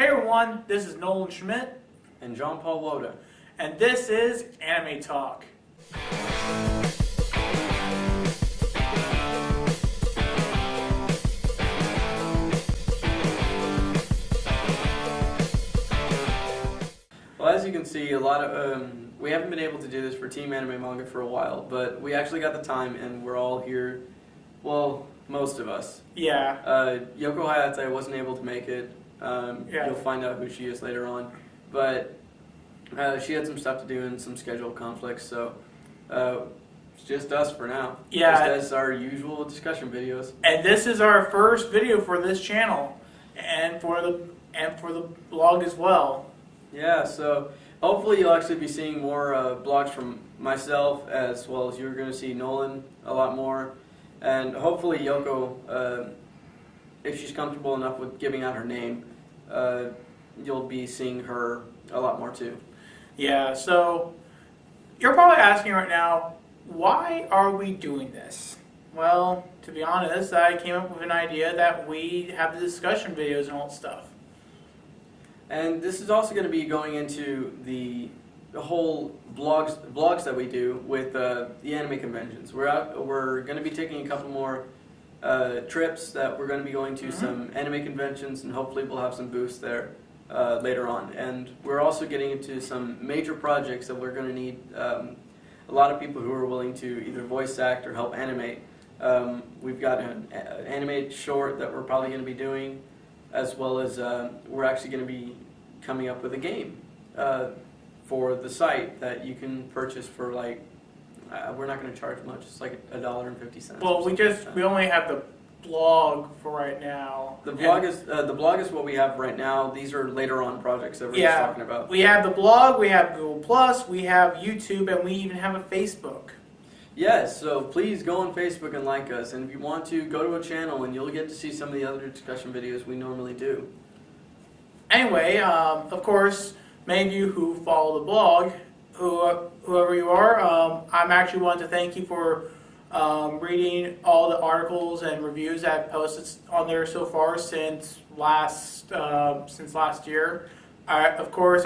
Hey everyone, this is Nolan Schmidt and John Paul Woda, and this is Anime Talk. Well, as you can see, we haven't been able to do this for Team AnimeManga for a while, but we actually got the time and we're all here, well, most of us. Yeah. Yoko Hayate wasn't able to make it. You'll find out who she is later on. But she had some stuff to do and some schedule conflicts, so it's just us for now. Yeah. Just as our usual discussion videos. And this is our first video for this channel and for the blog as well. Yeah, so hopefully you'll actually be seeing more blogs from myself, as well as you're going to see Nolan a lot more. And hopefully Yoko, if she's comfortable enough with giving out her name, you'll be seeing her a lot more too. Yeah, so you're probably asking right now, why are we doing this? Well, to be honest, I came up with an idea that we have the discussion videos and all that stuff. And this is also going to be going into the whole blogs that we do with the anime conventions. We're going to be taking a couple more trips that we're going to be going to some anime conventions, and hopefully we'll have some booths there later on. And we're also getting into some major projects that we're going to need a lot of people who are willing to either voice act or help animate. We've got an animated short that we're probably going to be doing, as well as we're actually going to be coming up with a game for the site that you can purchase for like, we're not going to charge much. It's like $1.50. Well, we only have the blog for right now. The blog is what we have right now. These are later on projects that we're just talking about. We have the blog, we have Google Plus, we have YouTube, and we even have a Facebook. Yes, so please go on Facebook and like us. And if you want to, go to a channel and you'll get to see some of the other discussion videos we normally do. Anyway, of course, many of you who follow the blog, whoever you are, I'm actually wanting to thank you for reading all the articles and reviews I've posted on there so far since last year. Of course,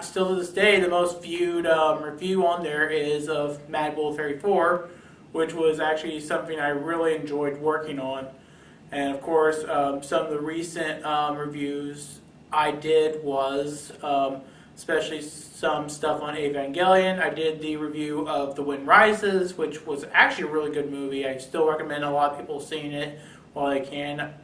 still to this day, the most viewed review on there is of Mad Bull 34, which was actually something I really enjoyed working on. And of course, some of the recent reviews I did was, especially some stuff on Evangelion. I did the review of The Wind Rises, which was actually a really good movie. I still recommend a lot of people seeing it while they can.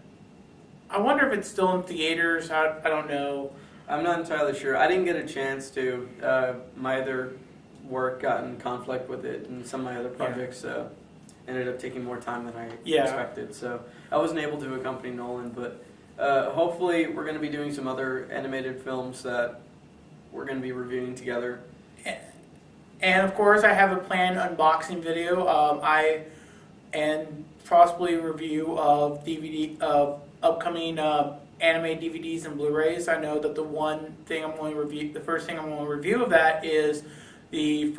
I wonder if it's still in theaters. I don't know. I'm not entirely sure. I didn't get a chance to. My other work got in conflict with it, and some of my other projects ended up taking more time than I expected. So I wasn't able to accompany Nolan, but hopefully we're going to be doing some other animated films that we're going to be reviewing together. And of course, I have a planned unboxing video. And possibly review of upcoming anime DVDs and Blu-rays. I know that the first thing I'm going to review of that is the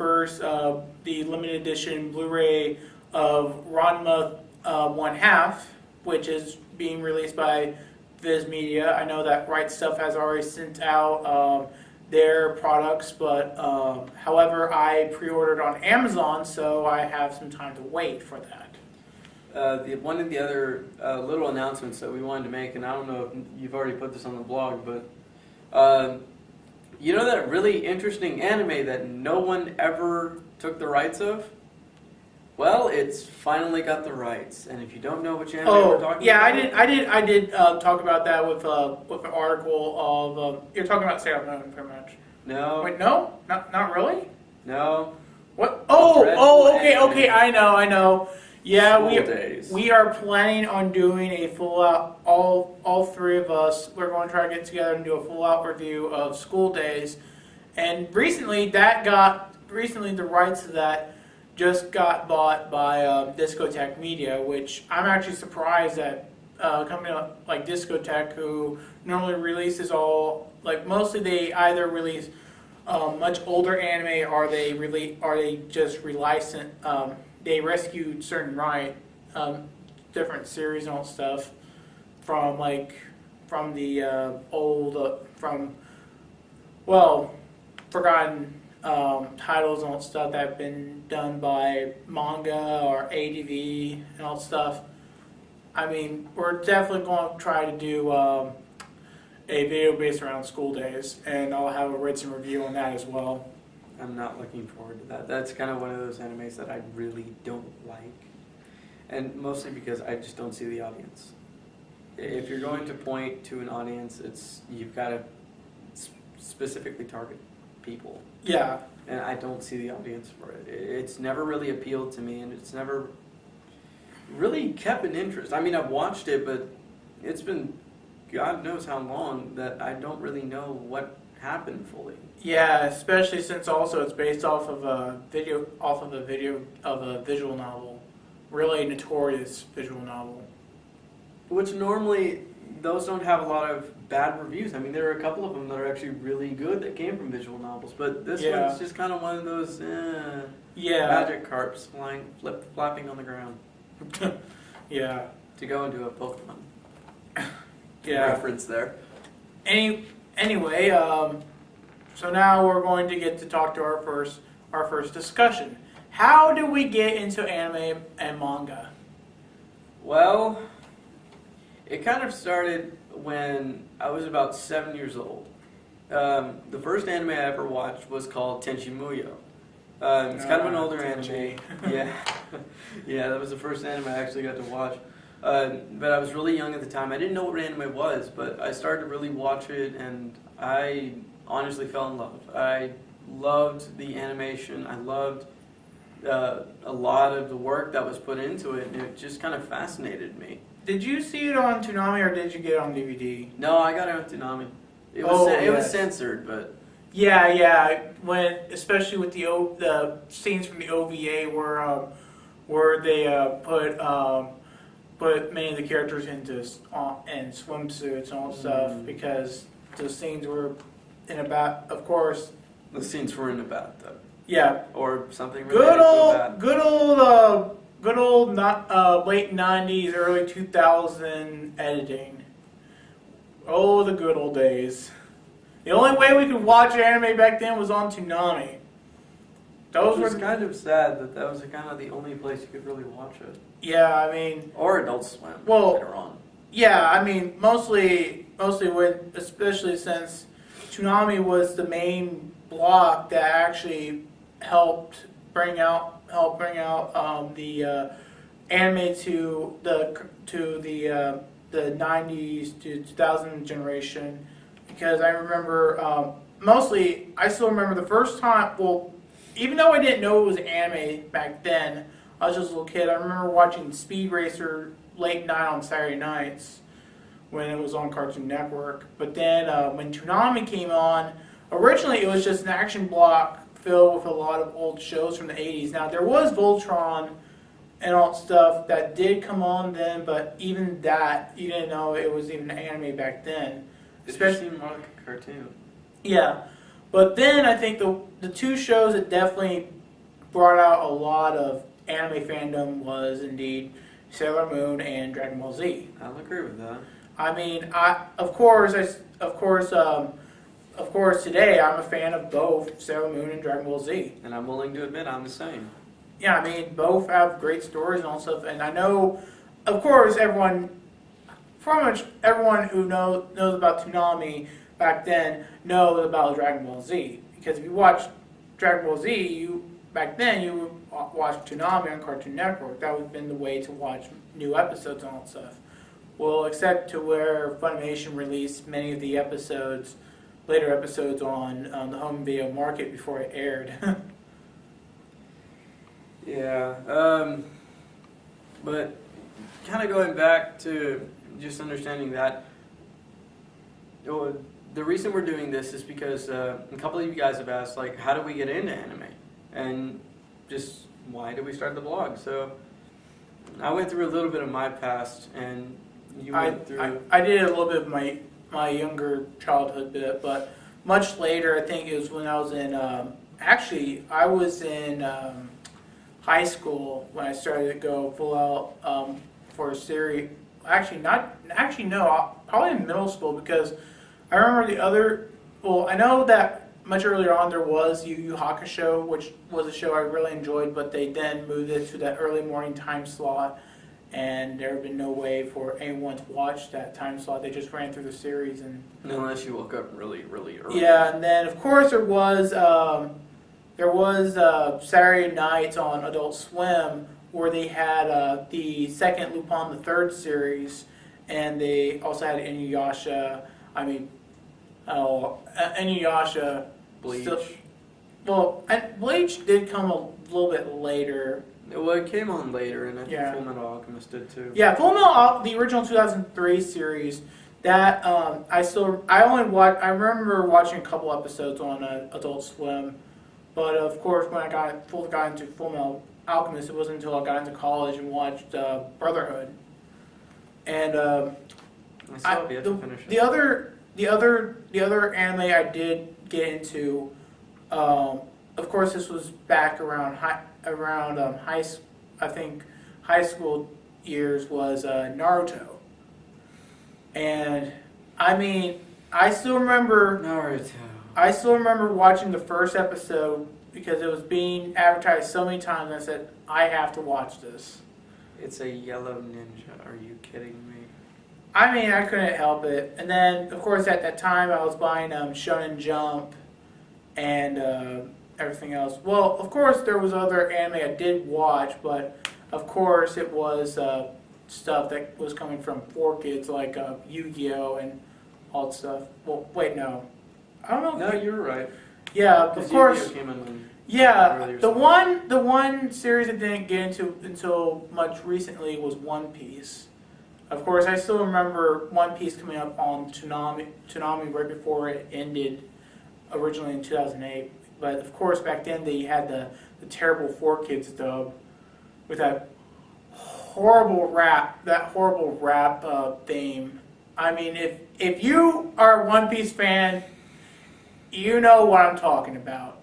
limited edition Blu-ray of Ranma 1/2, which is being released by Viz Media. I know that Right Stuff has already sent out their products, but however, I pre-ordered on Amazon, so I have some time to wait for that. One of the other little announcements that we wanted to make, and I don't know if you've already put this on the blog, but you know that really interesting anime that no one ever took the rights of? Well, it's finally got the rights, and if you don't know which anime we're talking about, I did talk about that with an article of you're talking about Sailor Moon, pretty much. No. Wait, no, not really. No. What? Okay. I know. Yeah, we are planning on doing a full out. All three of us, we're going to try to get together and do a full out review of School Days, and recently the rights to that just got bought by Discotech Media, which I'm actually surprised that a company like Discotech, who normally releases mostly they either release much older anime or they just relicense. They rescued certain different series and all stuff from forgotten titles and all that stuff that have been done by Manga or ADV and all that stuff. I mean, we're definitely going to try to do a video based around school days, and I'll have a written review on that as well. I'm not looking forward to that. That's kind of one of those animes that I really don't like. And mostly because I just don't see the audience. If you're going to point to an audience, you've got to specifically target people. Yeah. And I don't see the audience for it. It's never really appealed to me, and it's never really kept an interest. I mean, I've watched it, but it's been God knows how long that I don't really know what happened fully. Yeah, especially since also it's based off of a visual novel, really notorious visual novel. Which normally those don't have a lot of bad reviews. I mean, there are a couple of them that are actually really good that came from visual novels, but this one's just kind of one of those magic carps flapping on the ground. Yeah. To go into a Pokemon reference there. Anyway, so now we're going to get to talk to our first discussion. How do we get into anime and manga? Well, it kind of started when I was about 7 years old. The first anime I ever watched was called Tenchi Muyo. It's kind of an older anime. Yeah, that was the first anime I actually got to watch. But I was really young at the time. I didn't know what anime was, but I started to really watch it, and I honestly fell in love. I loved the animation. I loved a lot of the work that was put into it, and it just kind of fascinated me. Did you see it on Toonami or did you get it on DVD? No, I got it on Toonami. It was censored, but yeah. Especially with the scenes from the OVA where they put many of the characters into in swimsuits and all that stuff, because those scenes were of course. The scenes were in a bathtub. Yeah. Or something related to that. Good old late 90s, early 2000 editing. Oh, the good old days. The only way we could watch anime back then was on Toonami. It was kind of sad that was kind of the only place you could really watch it. Yeah, I mean... Or Adult Swim later on. Yeah, I mean, mostly especially since Toonami was the main block that actually helped bring out the anime to the 90s to 2000 generation, because I remember I still remember the first time. Well, even though I didn't know it was anime back then, I was just a little kid. I remember watching Speed Racer late night on Saturday nights when it was on Cartoon Network. But then when Toonami came on, originally it was just an action block filled with a lot of old shows from the 80s. Now, there was Voltron and all that stuff that did come on then, but even that, you didn't know it was even anime back then. Especially more like a cartoon. Yeah. But then I think the two shows that definitely brought out a lot of anime fandom was indeed Sailor Moon and Dragon Ball Z. I'll agree with that. I mean, of course, today I'm a fan of both Sailor Moon and Dragon Ball Z. And I'm willing to admit I'm the same. Yeah, I mean, both have great stories and all stuff. And I know, of course, pretty much everyone who knows about Toonami back then knows about Dragon Ball Z. Because if you watch Dragon Ball Z, back then you would watch Toonami on Cartoon Network. That would have been the way to watch new episodes and all that stuff. Well, except to where Funimation released many of the later episodes on the home video market before it aired. Yeah, but kind of going back to just understanding that, the reason we're doing this is because a couple of you guys have asked, like, how do we get into anime? And just why did we start the blog? So I went through a little bit of my past, and you went through... I did a little bit of my younger childhood bit, but much later, I think it was when I was in... I was in high school when I started to go full out for a series, probably in middle school because I remember the other. Well, I know that much earlier on there was Yu Yu Hakusho, which was a show I really enjoyed, but they then moved it to that early morning time slot, and there had been no way for anyone to watch that time slot. They just ran through the series and. Unless you woke up really, really early. Yeah, and then of course there was Saturday nights on Adult Swim where they had the second Lupin the Third series, and they also had Inuyasha. Inuyasha. Bleach. Bleach did come a little bit later. Well, it came on later, and I think Yeah. Full Metal Alchemist did too. Yeah, the original 2003 series. That I remember watching a couple episodes on Adult Swim, but of course when I got into Full Metal Alchemist, it wasn't until I got into college and watched Brotherhood. And I still have yet to finish it. the other anime I did get into, of course this was back around high school years, was Naruto. And I still remember Naruto. I still remember watching the first episode because it was being advertised so many times. I said, I have to watch this. It's a yellow ninja. Are you kidding me? I couldn't help it. And then, of course, at that time, I was buying Shonen Jump and everything else. Well, of course, there was other anime I did watch, but of course, it was stuff that was coming from 4Kids, like Yu-Gi-Oh! And all that stuff. Well, wait, no. I don't know. No, you're right. Yeah, of course. Yu-Gi-Oh! Came in Yeah, earlier the stuff. one series I didn't get into until much recently was One Piece. Of course, I still remember One Piece coming up on Toonami right before it ended, originally in 2008. But of course, back then they had the terrible 4Kids dub with that horrible rap theme. If you are a One Piece fan, you know what I'm talking about.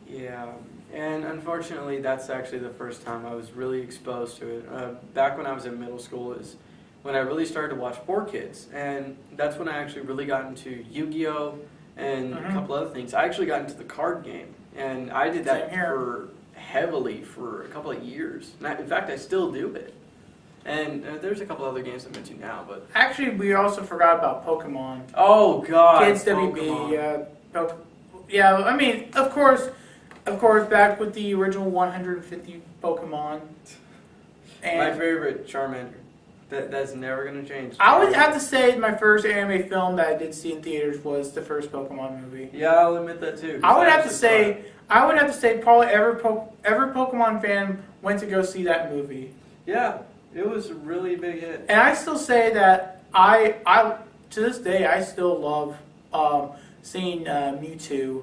Yeah, and unfortunately, that's actually the first time I was really exposed to it. Back when I was in middle school is when I really started to watch 4Kids, and that's when I actually really got into Yu-Gi-Oh! And a couple other things. I actually got into the card game, and I did that heavily for a couple of years. And in fact, I still do it. And there's a couple other games I'm into now, but Actually, we also forgot about Pokemon. oh god, Kids Pokemon. WB, yeah. Of course, back with the original 150 Pokemon. My And favorite, Charmander. That's never gonna change. I would have to say my first anime film that I did see in theaters was the first Pokemon movie. Yeah, I'll admit that too. I would have to say probably every Pokemon fan went to go see that movie. Yeah, it was a really big hit. And I still say that I to this day I still love seeing Mewtwo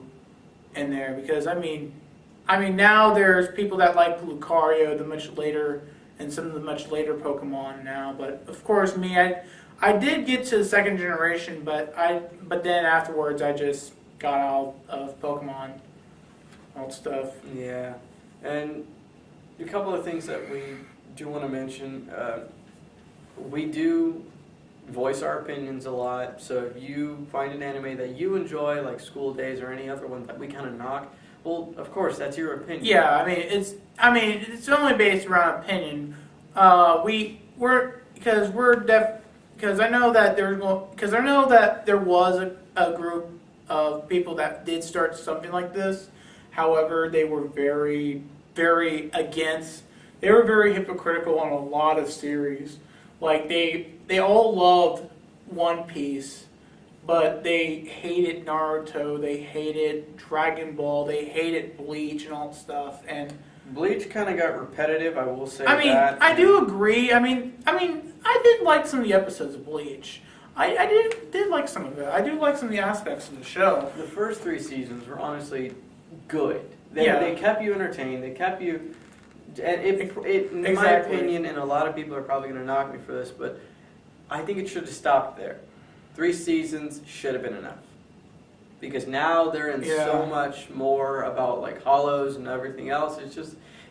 in there because now there's people that like Lucario, and some of the much later Pokemon now. But of course, I did get to the second generation, but then afterwards I just got out of Pokemon, old stuff. Yeah, and a couple of things that we do want to mention. We do voice our opinions a lot, so if you find an anime that you enjoy, like School Days or any other one that we kind of knock, well, of course, that's your opinion. Yeah, it's only based around opinion. Because I know that there was a group of people that did start something like this. However, they were very, very against. They were very hypocritical on a lot of series. Like they all loved One Piece, but they hated Naruto, they hated Dragon Ball, they hated Bleach and all that stuff. And Bleach kind of got repetitive, I will say that. I do agree. I did like some of the episodes of Bleach. I did like some of it. I do like some of the aspects of the show. The first 3 seasons were honestly good. Yeah. They kept you entertained. They kept you. And in my Exactly. opinion, and a lot of people are probably going to knock me for this, but I think it should have stopped there. 3 seasons should have been enough. Because now they're in so much more about like hollows and everything else.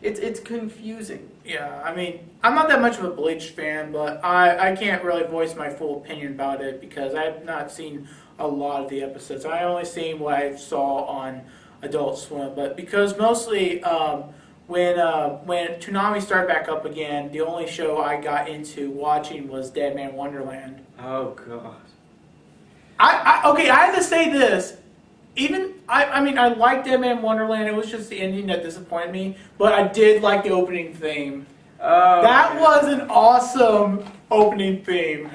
It's confusing. Yeah, I mean, I'm not that much of a Bleach fan, but I can't really voice my full opinion about it because I've not seen a lot of the episodes. I only seen what I saw on Adult Swim, but because mostly when Toonami started back up again, the only show I got into watching was Dead Man Wonderland. Oh god. Okay, I have to say this. I mean, I liked Dead Man Wonderland. It was just the ending that disappointed me, but I did like the opening theme. Oh, That yeah. was an awesome opening theme.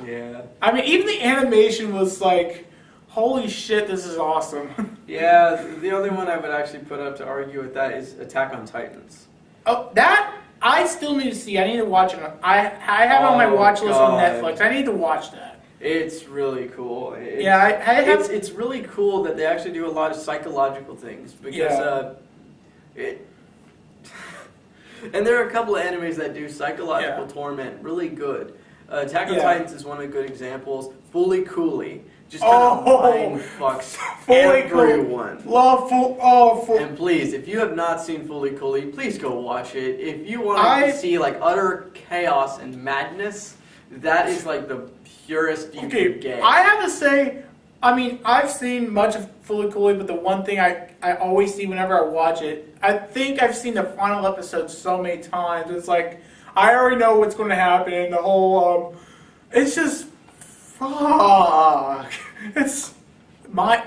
Yeah. I mean, even the animation was like, holy shit, this is awesome. Yeah, the only one I would actually put up to argue with that is Attack on Titans. Oh, that I still need to see. I need to watch it. I have it on my Oh, watch list on God. Netflix. I need to watch that. It's really cool. Yeah, I have. It's really cool that they actually do a lot of psychological things because and there are a couple of animes that do psychological torment really good. Attack on Titans is one of the good examples. Fully Cooley just kind of mind fucks everyone. Love full. And please, if you have not seen Fully Cooley, please go watch it. If you want to see like utter chaos and madness, that is like the purest you can get. I have to say, I mean, I've seen much of Fully Cooley, but the one thing I always see whenever I watch it, I think I've seen the final episode so many times. It's like, I already know what's going to happen. The whole, it's just, fuck.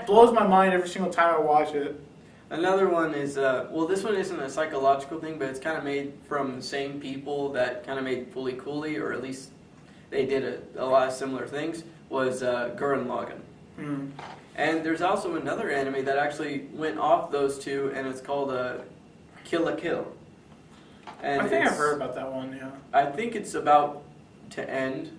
Blows my mind every single time I watch it. Another one is, well, this one isn't a psychological thing, but it's kind of made from the same people that kind of made Fully Cooley, or at least they did a lot of similar things, was Gurren Lagann. Mm. And there's also another anime that actually went off those two, and it's called Kill la Kill. And I think I've heard about that one, yeah. I think it's about to end.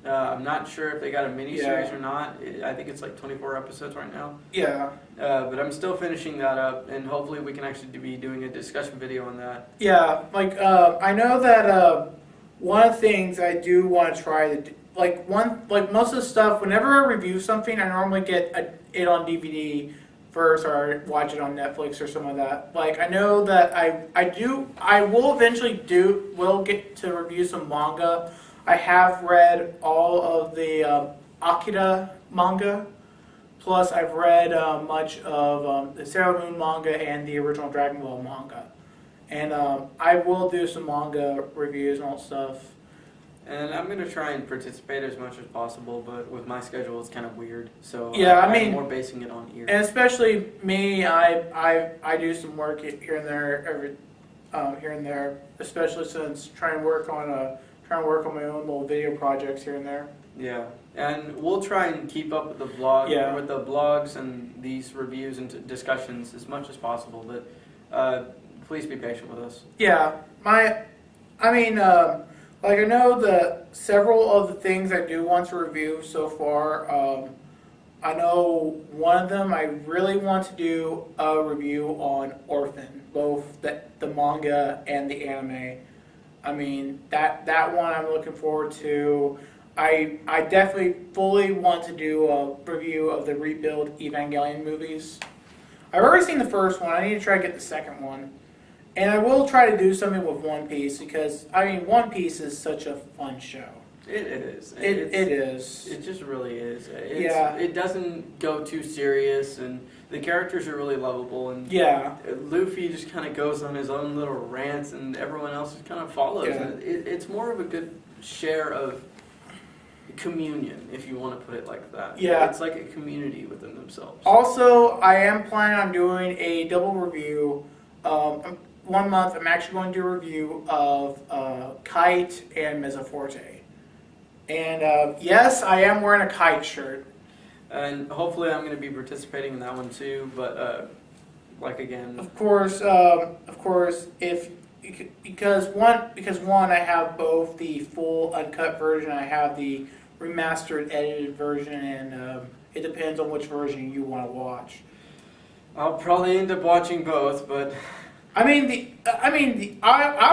I'm not sure if they got a miniseries or not. I think it's like 24 episodes right now. Yeah. But I'm still finishing that up, and hopefully we can actually be doing a discussion video on that. Yeah, like, I know that one of the things I do want to try to do, like most of the stuff, whenever I review something, I normally get it on DVD first or watch it on Netflix or something like that. Like, I know that I will eventually get to review some manga. I have read all of the Akira manga, plus I've read much of the Sailor Moon manga and the original Dragon Ball manga. And I will do some manga reviews and all that stuff. And I'm going to try and participate as much as possible, but with my schedule it's kind of weird. So yeah, I'm more basing it on ear. And especially me, I do some work here and there here and there, especially since trying to work on my own little video projects here and there. Yeah, and we'll try and keep up with the vlog, with the blogs and these reviews and discussions as much as possible. But please be patient with us. Yeah, like I know that several of the things I do want to review so far. I know one of them I really want to do a review on Orphan, both the manga and the anime. I mean, that one I'm looking forward to. I definitely fully want to do a review of the Rebuild Evangelion movies. I've already seen the first one. I need to try to get the second one. And I will try to do something with One Piece because, I mean, One Piece is such a fun show. It is. It is. It just really is. It doesn't go too serious, and the characters are really lovable. And Luffy just kind of goes on his own little rants, and everyone else just kind of follows. Yeah. And it's more of a good share of communion, if you want to put it like that. Yeah. It's like a community within themselves. Also, I am planning on doing a double review. 1 month, I'm actually going to do a review of Kite and Mezzoforte. And yes, I am wearing a Kite shirt. And hopefully I'm going to be participating in that one too, but again... Of course, because one, I have both the full uncut version, I have the remastered edited version, and it depends on which version you want to watch. I'll probably end up watching both, but... I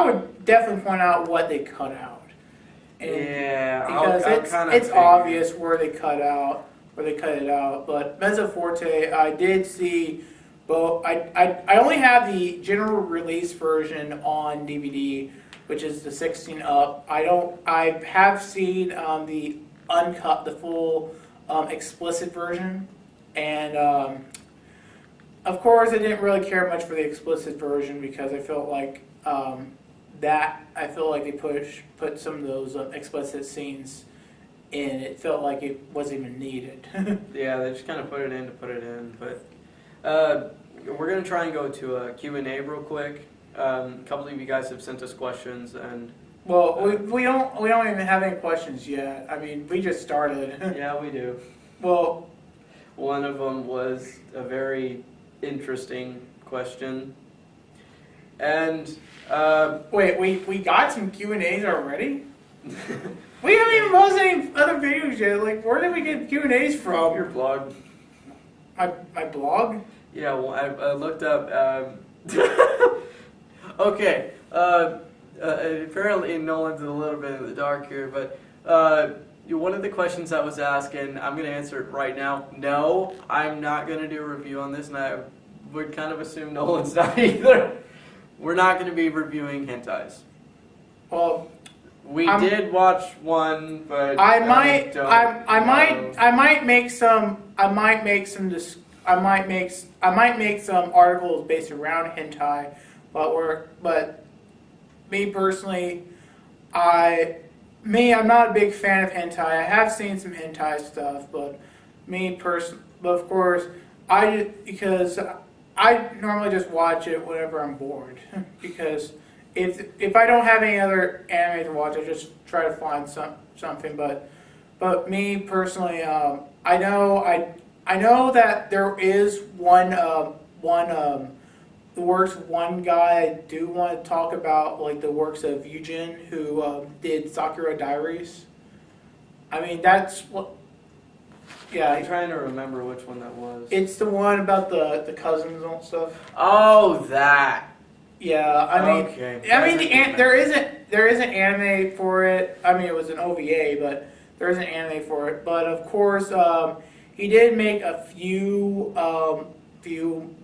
would definitely point out what they cut out. And because it's obvious where they cut it out. But Mezzoforte, I did see Well, I only have the general release version on DVD, which is the 16 up. I have seen the uncut, the full explicit version, and of course I didn't really care much for the explicit version because I felt like they put some of those explicit scenes in. It felt like it wasn't even needed. Yeah, they just kind of put it in to put it in. But we're going to try and go to a Q&A real quick. A couple of you guys have sent us questions, and Well, we don't even have any questions yet. I mean, we just started. yeah, we do. Well, One of them was a very interesting question. And wait, we got some Q&As already? We haven't even posted any other videos yet. Like, where did we get Q&As from? your blog. My blog? Yeah, well, I looked up. Okay. Apparently Nolan's a little bit in the dark here, but one of the questions I was asking, I'm going to answer it right now. No, I'm not going to do a review on this, and I would kind of assume Nolan's not either. We're not going to be reviewing hentais. Well, We did watch one, but I might make some articles based around hentai, but me personally, I'm not a big fan of hentai. I have seen some hentai stuff, but of course, because I normally just watch it whenever I'm bored. Because if I don't have any other anime to watch, I just try to find something. But me personally, I know that there is one the works of one guy. I do want to talk about, like, the works of Eugen, who did Sakura Diaries. I mean, that's what. Yeah, I'm trying to remember which one that was. it's the one about the cousins and stuff. Oh, that. Yeah, I mean, Okay. there isn't anime for it. I mean, it was an OVA, but there isn't anime for it. But of course, he did make a few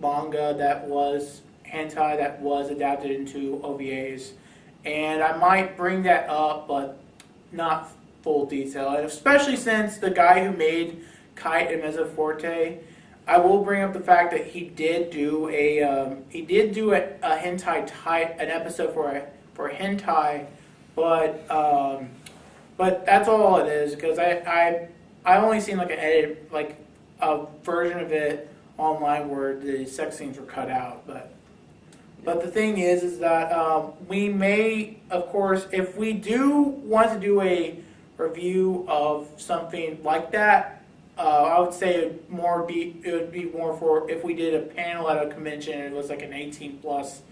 manga that was hentai that was adapted into OVAs, and I might bring that up, but not full detail. And especially since the guy who made Kite and Mezzoforte, I will bring up the fact that he did do a hentai an episode for hentai, but that's all it is, because I only seen like an edit, like a version of it online where the sex scenes were cut out. But the thing is that we may, of course, if we do want to do a review of something like that, I would say it would be more for if we did a panel at a convention and it was like an 18 plus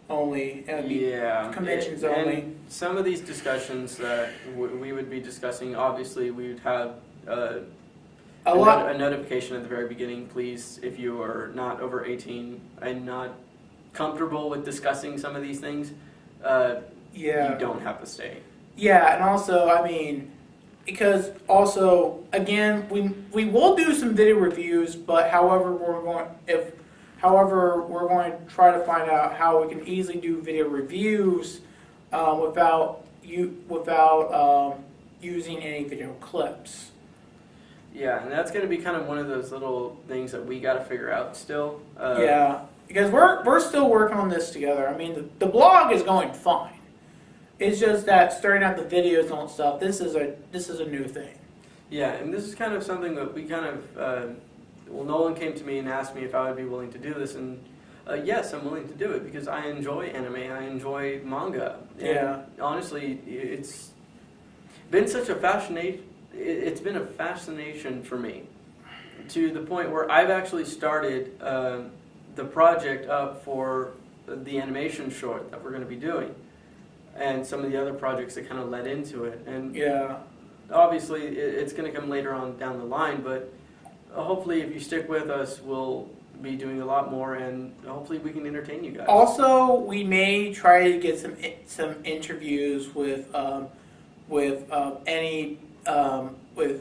only. It would be conventions only. And some of these discussions that we would be discussing, obviously we would have a notification at the very beginning. Please, if you are not over 18 and not comfortable with discussing some of these things, you don't have to stay. Yeah, and also, I mean, because also, again, we will do some video reviews, but however we're going to try to find out how we can easily do video reviews without using any video clips. Yeah, and that's going to be kind of one of those little things that we got to figure out still. Yeah, because we're still working on this together. I mean, the blog is going fine. It's just that starting out the videos and stuff, this is a new thing. Yeah, and this is kind of something that we kind of, Nolan came to me and asked me if I would be willing to do this, and yes, I'm willing to do it because I enjoy anime, I enjoy manga. Yeah. And honestly, it's been such a fascination. It's been a fascination for me, to the point where I've actually started the project up for the animation short that we're going to be doing, and some of the other projects that kind of led into it. And Yeah. obviously, it's going to come later on down the line, but hopefully, if you stick with us, we'll be doing a lot more, and hopefully, we can entertain you guys. Also, we may try to get some interviews with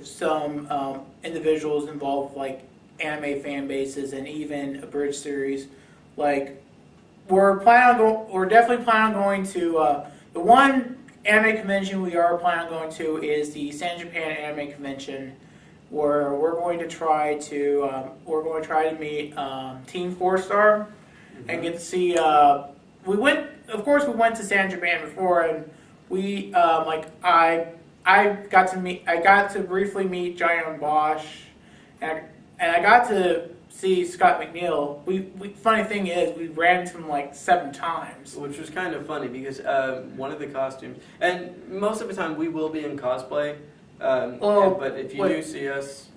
some individuals involved, like anime fan bases and even abridged series. Like we're definitely planning on going to the one anime convention we are planning on going to is the San Japan Anime Convention, where we're going to try to meet Team 4-Star and get to see. We went to San Japan before, and we I got to briefly meet Giant Bosch, and I got to see Scott McNeil. Funny thing is, we ran into him like 7 times. Which was kind of funny because one of the costumes, and most of the time we will be in cosplay. But if you do see us,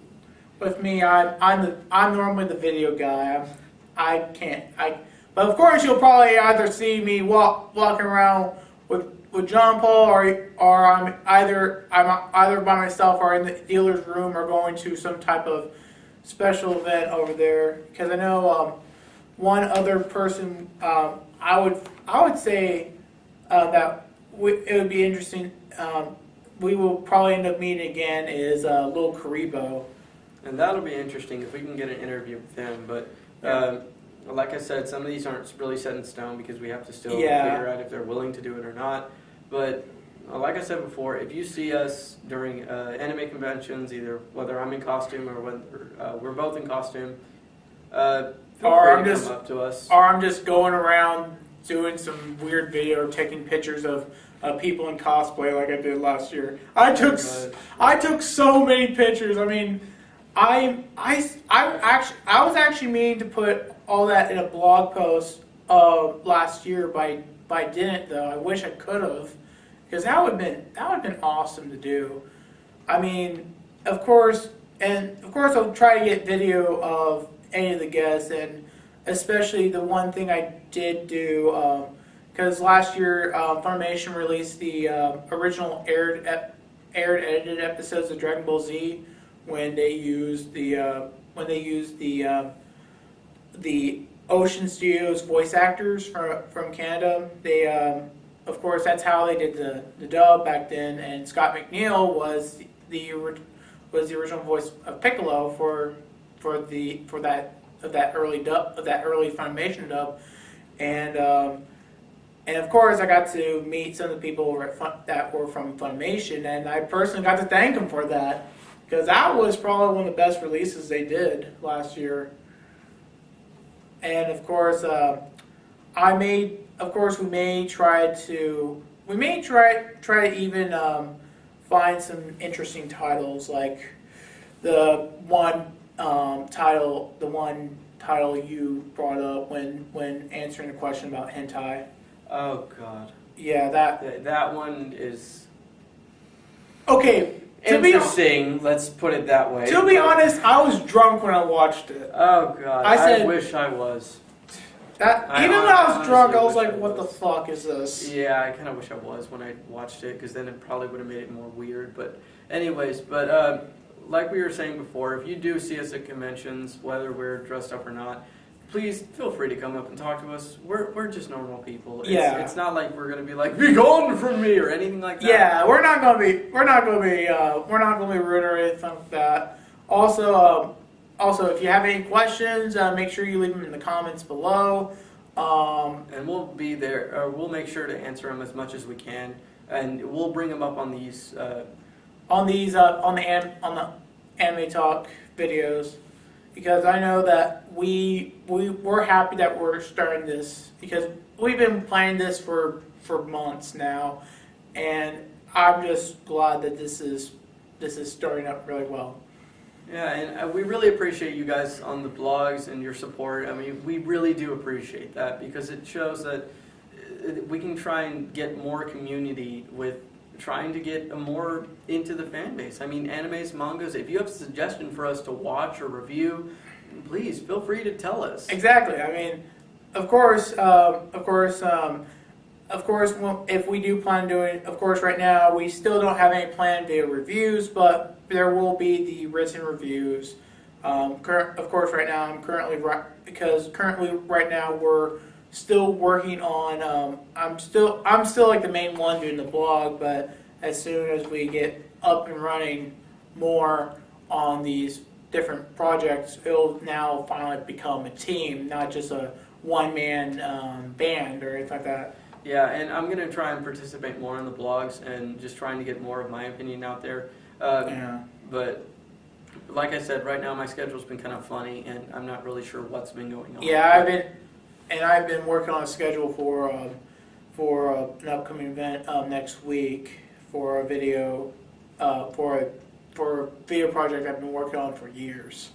with me, I'm normally the video guy. But of course, you'll probably either see me walking around with John Paul, or I'm either by myself or in the dealer's room or going to some type of special event over there. Because I know one other person I would say that it would be interesting. We will probably end up meeting again is Lil Karibo. And that'll be interesting if we can get an interview with him. But like I said, some of these aren't really set in stone because we have to still figure out if they're willing to do it or not. But like I said before, if you see us during anime conventions, either whether I'm in costume or whether we're both in costume, feel free to come up to us. Or I'm just going around doing some weird video, taking pictures of people in cosplay like I did last year. I took so many pictures. I mean, I was actually meaning to put all that in a blog post last year, but I didn't though. I wish I could have, because that would have been awesome to do. I mean, of course I'll try to get video of any of the guests, and especially the one thing I did do, because last year Funimation released the original aired edited episodes of Dragon Ball Z when they used the Ocean Studios voice actors from Canada. They of course that's how they did the dub back then, and Scott McNeil was the original voice of Piccolo for that early Funimation dub, and of course I got to meet some of the people that were from Funimation, and I personally got to thank them for that, because that was probably one of the best releases they did last year. And of course, we may try to even find some interesting titles, like the one title you brought up when answering the question about hentai. Oh God. Yeah, that one is okay. Interesting, let's put it that way. To be honest, I was drunk when I watched it. Oh God, I wish I was. Even when I was drunk, I was like, what the fuck is this? Yeah, I kind of wish I was when I watched it, because then it probably would have made it more weird. But anyways, like we were saying before, if you do see us at conventions, whether we're dressed up or not, please feel free to come up and talk to us. We're just normal people. It's not like we're gonna be like, be gone from me or anything like that. Yeah, we're not gonna be rude or anything like that. Also, if you have any questions, make sure you leave them in the comments below. And we'll be there. We'll make sure to answer them as much as we can, and we'll bring them up on these. On the Anime Talk videos, because I know that we're happy that we're starting this, because we've been planning this for months now, and I'm just glad that this is starting up really well. Yeah, and we really appreciate you guys on the blogs and your support. I mean, we really do appreciate that, because it shows that we can try and get more community with trying to get more into the fan base. I mean, animes, mangas, if you have a suggestion for us to watch or review, please feel free to tell us. Exactly. I mean, of course, if we do plan on doing, of course, right now we still don't have any planned video reviews, but there will be the written reviews. Of course, right now right now we're still working on. I'm still like the main one doing the blog, but as soon as we get up and running more on these different projects, it'll now finally become a team, not just a one-man band or anything like that. Yeah, and I'm going to try and participate more in the blogs and just trying to get more of my opinion out there. Yeah. But like I said, right now my schedule's been kind of funny, and I'm not really sure what's been going on. Yeah, I've been working on a schedule for an upcoming event next week for a video for a video project I've been working on for years.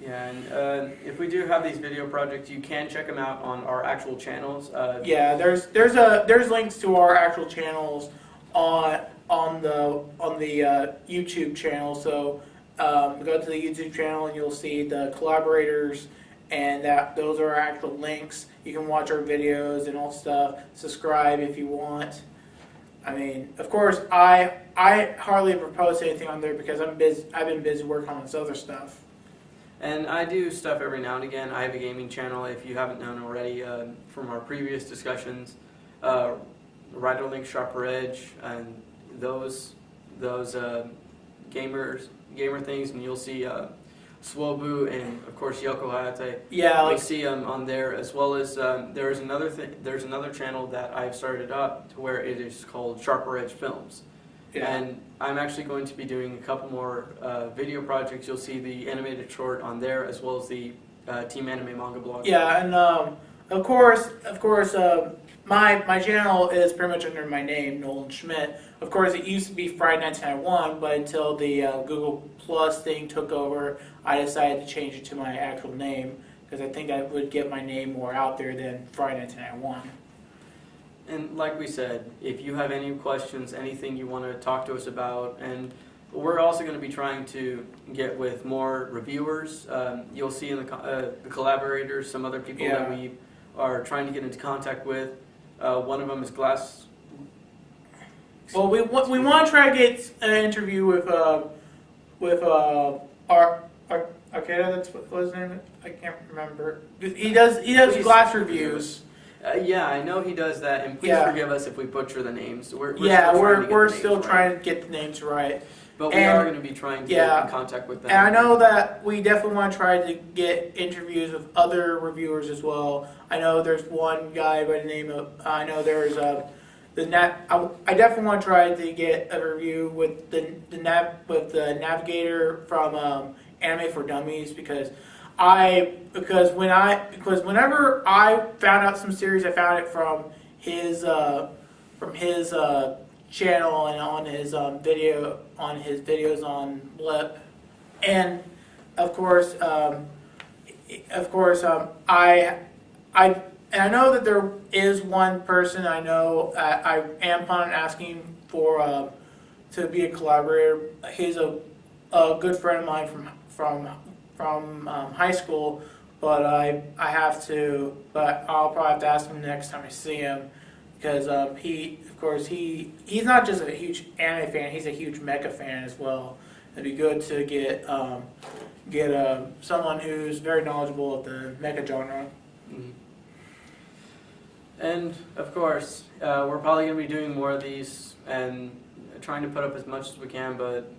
Yeah, and if we do have these video projects, you can check them out on our actual channels. Yeah, there's links to our actual channels on the YouTube channel. So go to the YouTube channel and you'll see the collaborators, and those are our actual links. You can watch our videos and all stuff. Subscribe if you want. I mean, of course, I hardly ever post anything on there because I've been busy working on this other stuff. And I do stuff every now and again. I have a gaming channel, if you haven't known already from our previous discussions. Rider Link, Sharper Edge, and those gamer things, and you'll see Swobu and of course Yoko Hayate. Yeah, You'll see them on there, as well as there's another channel that I've started up to where it is called Sharper Edge Films. yeah. And I'm actually going to be doing a couple more video projects. You'll see the animated short on there, as well as the Team AnimeManga blog. Yeah, and of course, my channel is pretty much under my name, Nolan Schmidt. Of course, it used to be Friday 1991, but until the Google Plus thing took over, I decided to change it to my actual name because I think I would get my name more out there than Friday 1991. And like we said, if you have any questions, anything you want to talk to us about, and we're also going to be trying to get with more reviewers. You'll see in the collaborators some other people that we are trying to get into contact with. One of them is Glass. Well, we want to try to get an interview with our okay, that's what his name is? I can't remember. He does glass reviews. Yeah, I know he does that, and please forgive us if we butcher the names. We're still trying to get the names right. But we are going to be trying to get in contact with them. And I know that we definitely want to try to get interviews with other reviewers as well. I know there's one guy by the name of, I know there's I definitely want to try to get a review with the navigator from Anime for Dummies because whenever I found out some series, I found it from his channel and on his videos on Blip, and of course I know that there is one person I know I am planning on asking for to be a collaborator. He's a good friend of mine from high school, but I'll probably have to ask him next time I see him because he's not just a huge anime fan, he's a huge mecha fan as well. It'd be good to get someone who's very knowledgeable of the mecha genre. Mm-hmm. And of course, we're probably going to be doing more of these and trying to put up as much as we can, but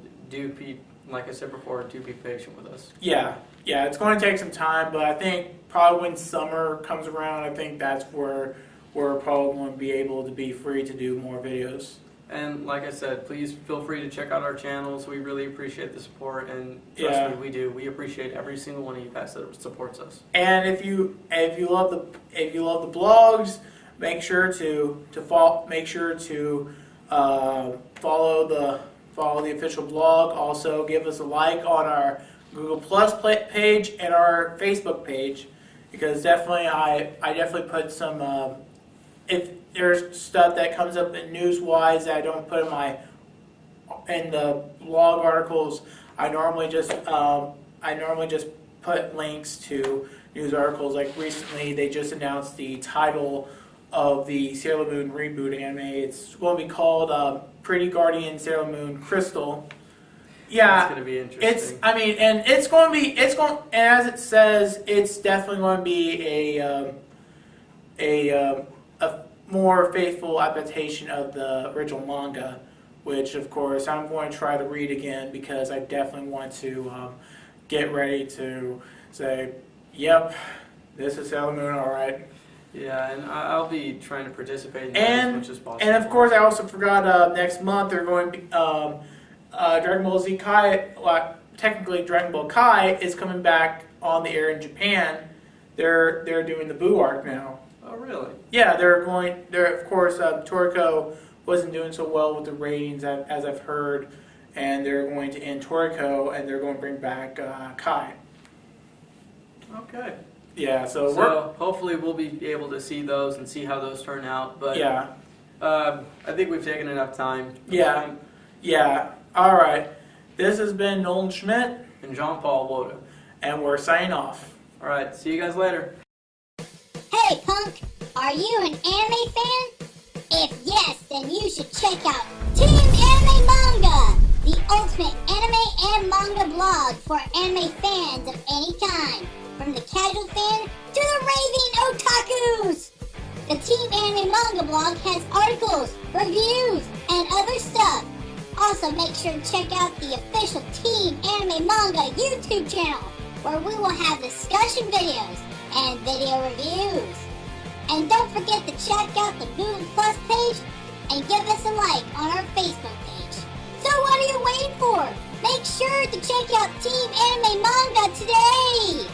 like I said before, do be patient with us. Yeah, it's going to take some time, but I think probably when summer comes around, I think that's where we're probably going to be able to be free to do more videos. And like I said, please feel free to check out our channels. We really appreciate the support, and trust me, we do. We appreciate every single one of you guys that supports us. And if you love the blogs, make sure to follow the official blog. Also, give us a like on our Google Plus page and our Facebook page, because definitely I definitely put some if there's stuff that comes up in news-wise that I don't put in the blog articles, I normally just put links to news articles. Like recently, they just announced the title of the Sailor Moon reboot anime. It's going to be called Pretty Guardian Sailor Moon Crystal. Yeah, it's going to be interesting. And as it says, it's definitely going to be a more faithful adaptation of the original manga, which of course I'm going to try to read again because I definitely want to get ready to say, yep, this is Sailor Moon, all right. Yeah, and I'll be trying to participate in that as much as possible. And of course, I also forgot next month they're going to Dragon Ball Z Kai. Well, technically, Dragon Ball Kai is coming back on the air in Japan. They're doing the Boo arc now. Oh, really? Yeah, they're of course, Toriko wasn't doing so well with the ratings as I've heard, and they're going to end Toriko and they're going to bring back Kai. Okay. Yeah, so hopefully we'll be able to see those and see how those turn out. But yeah, I think we've taken enough time. Yeah. All right. This has been Nolan Schmidt And Jean-Paul Woda. and we're signing off. All right. See you guys later. Hey punk, are you an anime fan? If yes, then you should check out Team AnimeManga, the ultimate anime and manga blog for anime fans of any kind, from the casual fan to the raving otakus. The Team AnimeManga blog has articles, reviews, and other stuff. Also, make sure to check out the official Team AnimeManga YouTube channel, where we will have discussion videos and video reviews. And don't forget to check out the Google Plus page and give us a like on our Facebook page. So what are you waiting for? Make sure to check out Team AnimeManga today!